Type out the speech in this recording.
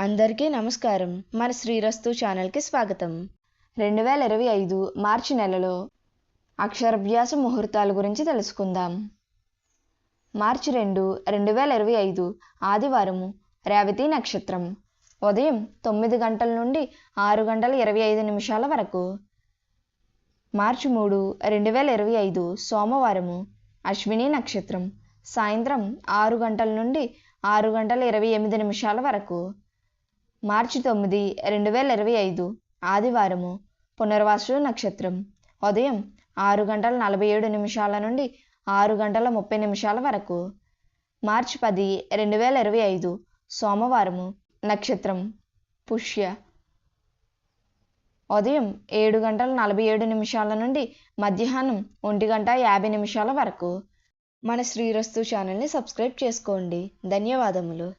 అందరికీ నమస్కారం. మన శ్రీరస్తు ఛానల్కి స్వాగతం. 2025 మార్చి నెలలో అక్షరాభ్యాస ముహూర్తాల గురించి తెలుసుకుందాం. మార్చి 2, 2025 ఆదివారము, రేవతి నక్షత్రం. ఉదయం 9 గంటల నుండి 6 గంటల 25 నిమిషాల వరకు. మార్చి 3, 2025 సోమవారము, అశ్విని నక్షత్రం. సాయంత్రం 6 గంటల నుండి 6 గంటల 28 నిమిషాల వరకు. మార్చి 9, 2025 ఆదివారము, పునర్వాసు నక్షత్రం. ఉదయం 6 గంటల 47 నిమిషాల నుండి 6 గంటల 30 నిమిషాల వరకు. మార్చి 10, 2025 సోమవారము, నక్షత్రం పుష్య. ఉదయం 7 గంటల 47 నిమిషాల నుండి మధ్యాహ్నం 1 గంట 50 నిమిషాల వరకు. మన శ్రీరస్తు ఛానల్ని సబ్స్క్రైబ్ చేసుకోండి. ధన్యవాదములు.